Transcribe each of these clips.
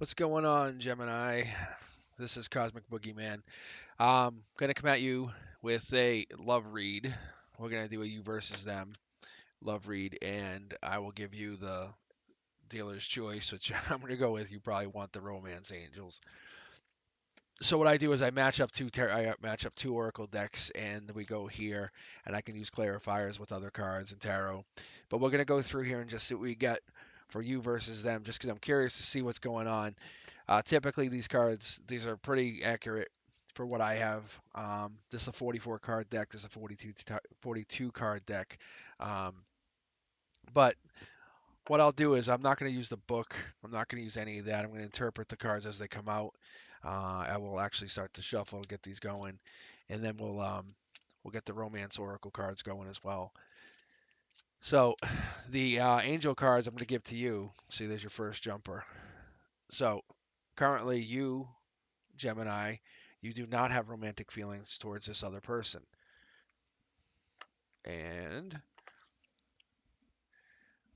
What's going on, Gemini? This is Cosmic Boogeyman. Gonna come at you with a love read. We're gonna do a you versus them love read, and I will give you the dealer's choice, which I'm gonna go with. You probably want the Romance Angels. So what I do is I match up two Oracle decks, and we go here, and I can use clarifiers with other cards and tarot. But we're gonna go through here and just see what we get for you versus them, just because I'm curious to see what's going on. Typically, these are pretty accurate for what I have. This is a 44 card deck. This is a 42 card deck. Um, but what I'll do is I'm not going to use the book. I'm not going to use any of that. I'm going to interpret the cards as they come out. I will actually start to shuffle, get these going, and then we'll get the Romance Oracle cards going as well. So the Angel cards I'm going to give to you. See, there's your first jumper. So currently, you Gemini, you do not have romantic feelings towards this other person. And I'm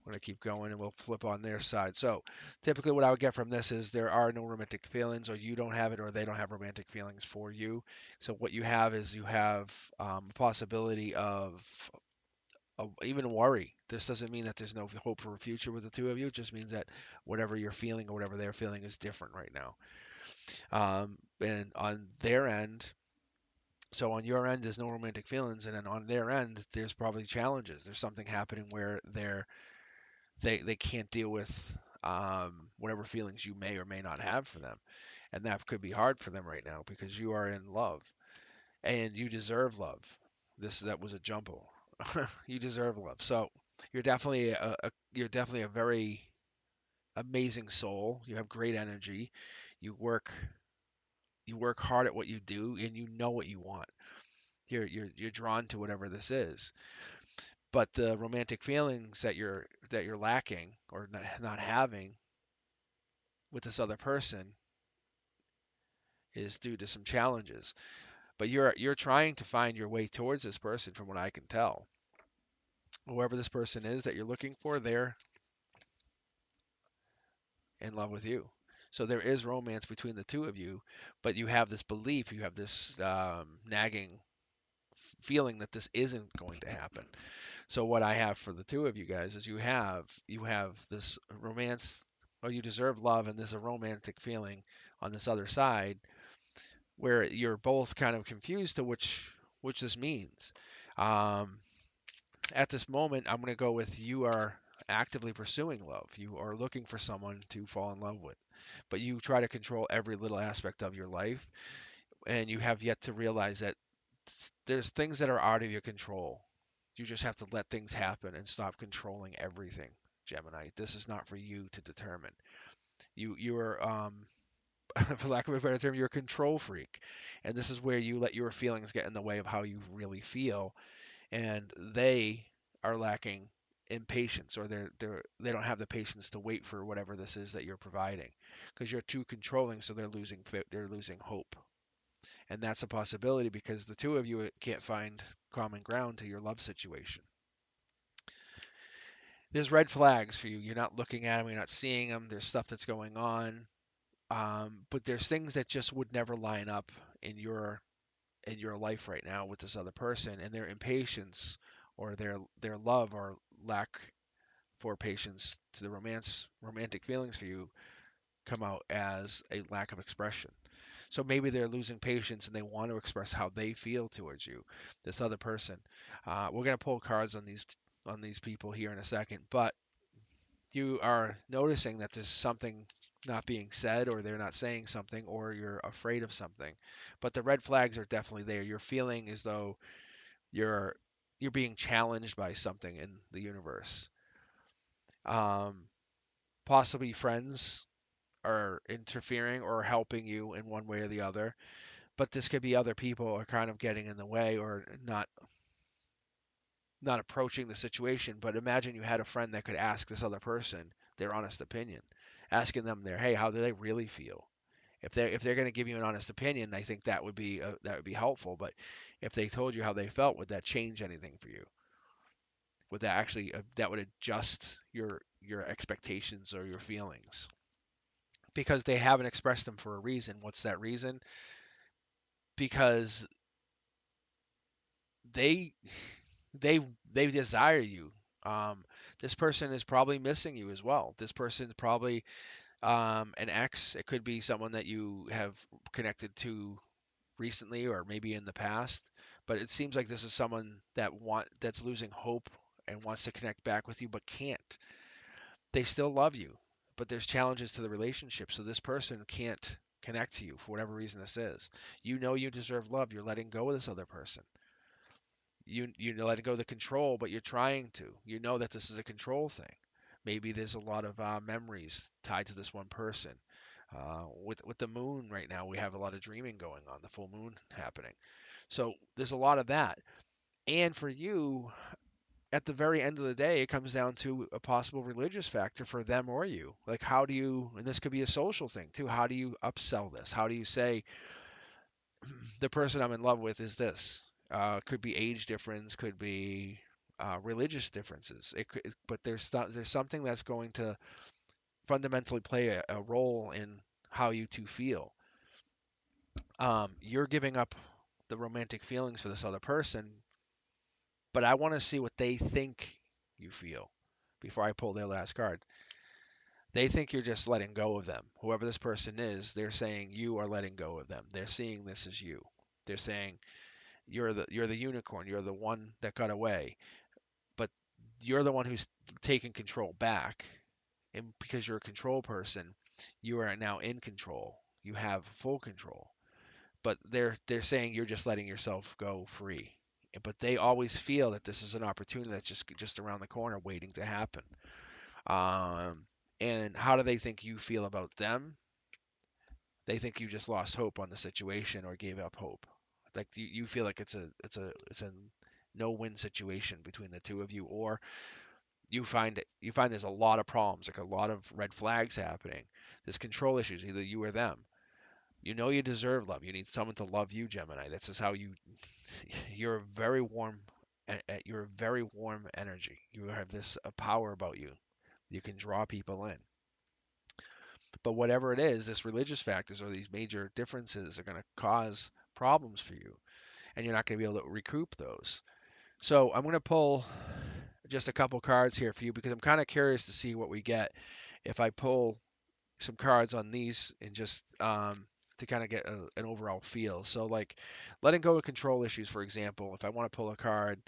going to keep going and we'll flip on their side. So typically what I would get from this is there are no romantic feelings, or you don't have it, or they don't have romantic feelings for you. So what you have is you have a possibility of even worry. This doesn't mean that there's no hope for a future with the two of you. It just means that whatever you're feeling or whatever they're feeling is different right now. And on their end, so on your end, there's no romantic feelings, and then on their end, there's probably challenges. There's something happening where they can't deal with whatever feelings you may or may not have for them, and that could be hard for them right now because you are in love and you deserve love. That was a jumble. You deserve love. So you're definitely a very amazing soul. You have great energy. You work you work hard at what you do, and you know what you want. You're drawn to whatever this is. But the romantic feelings that you're lacking or not having with this other person is due to some challenges. But you're trying to find your way towards this person, from what I can tell. Whoever this person is that you're looking for, they're in love with you. So there is romance between the two of you, but you have this belief, you have this nagging feeling that this isn't going to happen. So what I have for the two of you guys is you have this romance, or you deserve love, and there's a romantic feeling on this other side where you're both kind of confused to which this means. Um, at this moment, I'm going to go with you are actively pursuing love. You are looking for someone to fall in love with, but you try to control every little aspect of your life, and you have yet to realize that there's things that are out of your control. You just have to let things happen and stop controlling everything, Gemini. This is not for you to determine. You're for lack of a better term, you're a control freak, and this is where you let your feelings get in the way of how you really feel, and they are lacking in patience, or they don't have the patience to wait for whatever this is that you're providing, because you're too controlling, so they're losing hope. And that's a possibility because the two of you can't find common ground to your love situation. There's red flags for you. You're not looking at them, you're not seeing them. There's stuff that's going on, but there's things that just would never line up in your life right now with this other person, and their impatience or their love or lack for patience to the romantic feelings for you come out as a lack of expression. So maybe they're losing patience and they want to express how they feel towards you, this other person. We're gonna pull cards on these people here in a second, but you are noticing that there's something not being said, or they're not saying something, or you're afraid of something. But the red flags are definitely there. You're feeling as though you're you're being challenged by something in the universe. Um, Possibly friends are interfering or helping you in one way or the other, but this could be other people are kind of getting in the way, or not approaching the situation. But imagine you had a friend that could ask this other person their honest opinion, asking them hey, how do they really feel? If they're going to give you an honest opinion, I think that would be helpful. But if they told you how they felt, would that change anything for you? Would that actually that would adjust your expectations or your feelings? because they haven't expressed them for a reason. What's that reason? Because they they they desire you. Um, this person is probably missing you as well. This person's probably an ex. It could be someone that you have connected to recently or maybe in the past. But it seems like this is someone that's losing hope and wants to connect back with you but can't. They still love you, but there's challenges to the relationship. So this person can't connect to you for whatever reason this is. You know you deserve love. You're letting go of this other person. You're letting go of the control, but you're trying to. You know that this is a control thing. Maybe there's a lot of memories tied to this one person. With the moon right now, we have a lot of dreaming going on. The full moon happening. So there's a lot of that. And for you, at the very end of the day, it comes down to a possible religious factor for them or you. Like, how do you, and this could be a social thing too, how do you upsell this? How do you say, the person I'm in love with is this? Could be age difference, could be religious differences. But there's something that's going to fundamentally play a role in how you two feel. You're giving up the romantic feelings for this other person, but I want to see what they think you feel before I pull their last card. They think you're just letting go of them. Whoever this person is, they're saying you are letting go of them. They're seeing this as you. They're saying you're the unicorn. You're the one that got away, but you're the one who's taken control back. And because you're a control person, you are now in control. You have full control. But they're saying you're just letting yourself go free. But they always feel that this is an opportunity that's just around the corner waiting to happen. Um, and how do they think you feel about them? They think you just lost hope on the situation or gave up hope. Like you feel like it's a no-win situation between the two of you, or you find there's a lot of problems, like a lot of red flags happening. There's control issues, either you or them. You know you deserve love. You need someone to love you, Gemini. This is how you're a very warm you're a very warm energy. You have this power about you. You can draw people in. But whatever it is, this religious factors or these major differences are going to cause problems for you, and you're not going to be able to recoup those. So I'm going to pull just a couple cards here for you because I'm kind of curious to see what we get if I pull some cards on these and just to kind of get an overall feel. So like letting go of control issues, for example, if I want to pull a card,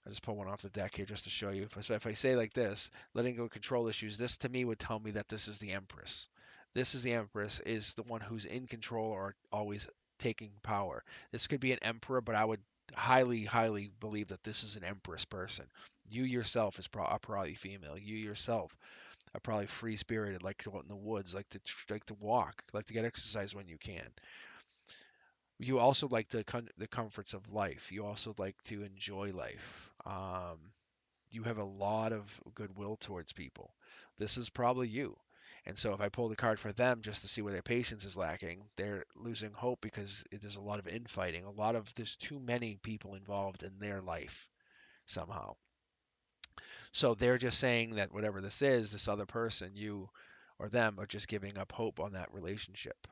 I just pull one off the deck here just to show you. If I say like this, letting go of control issues, this to me would tell me that this is the Empress. This is the Empress, is the one who's in control or always taking power. This could be an Emperor, but I would highly, highly believe that this is an Empress person. You yourself are probably female. You yourself are probably free spirited, like to go out in the woods, like to walk, like to get exercise when you can. You also like the comforts of life. You also like to enjoy life. You have a lot of goodwill towards people. This is probably you. And so if I pull the card for them just to see where their patience is lacking, they're losing hope because there's a lot of infighting. There's too many people involved in their life somehow. So they're just saying that whatever this is, this other person, you or them, are just giving up hope on that relationship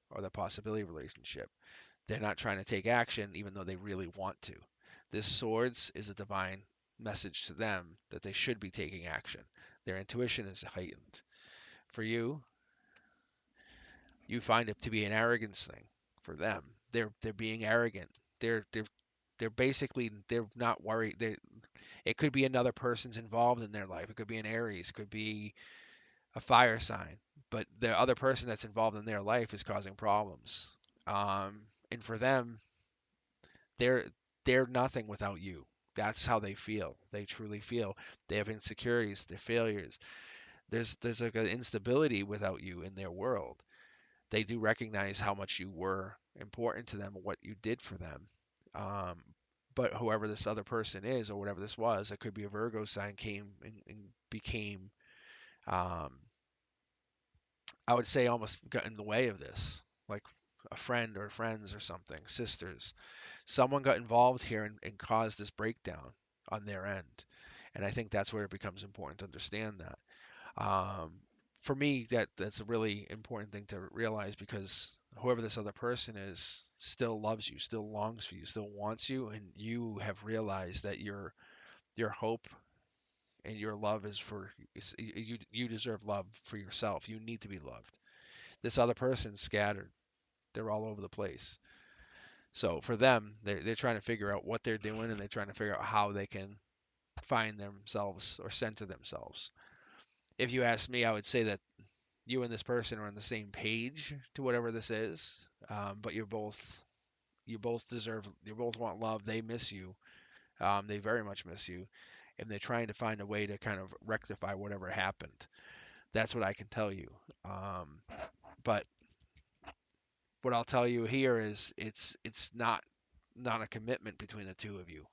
or the possibility of relationship. They're not trying to take action even though they really want to. This swords is a divine message to them that they should be taking action. Their intuition is heightened. For you, you find it to be an arrogance thing for them. They're being arrogant. They're basically they're not worried. It could be another person's involved in their life. It could be an Aries. It could be a fire sign. But the other person that's involved in their life is causing problems. And for them, they're they're nothing without you. That's how they feel. They truly feel. They have insecurities, their failures. There's like an instability without you in their world. They do recognize how much you were important to them, what you did for them. Um, but whoever this other person is, or whatever this was, it could be a Virgo sign, came and became, um, I would say, almost got in the way of this, like a friend or friends or something, sisters. Someone got involved here and caused this breakdown on their end. And I think that's where it becomes important to understand that. Um, for me, that's a really important thing to realize, because whoever this other person is still loves you, still longs for you, still wants you, and you have realized that your hope and your love is for you deserve love for yourself. You need to be loved. This other person's scattered. They're all over the place. So for them, they're trying to figure out what they're doing, and they're trying to figure out how they can find themselves or center themselves. If you ask me, I would say that you and this person are on the same page to whatever this is, but you both deserve, you both want love. They miss you. They very much miss you, and they're trying to find a way to kind of rectify whatever happened. That's what I can tell you. But what I'll tell you here is it's not a commitment between the two of you,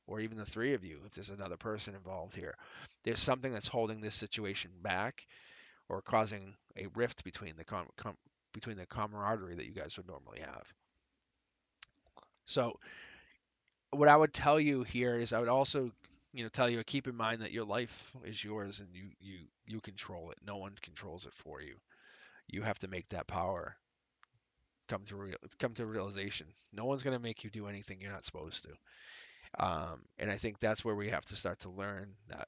or even the three of you if there's another person involved here. There's something that's holding this situation back, or causing a rift between between the camaraderie that you guys would normally have. So what I would tell you here is, I would also, tell you, keep in mind that your life is yours, and you control it. No one controls it for you. You have to make that power come to realization. No one's going to make you do anything you're not supposed to. And I think that's where we have to start to learn that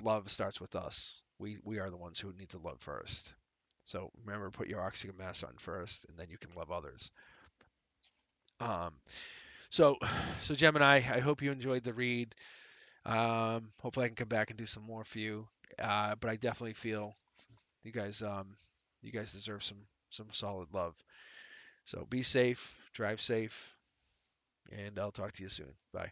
love starts with us. We are the ones who need to love first. So remember, put your oxygen mask on first, and then you can love others. Um, so, so Gemini, I hope you enjoyed the read. Hopefully, I can come back and do some more for you. But I definitely feel you guys deserve some solid love. So be safe, drive safe, and I'll talk to you soon. Bye.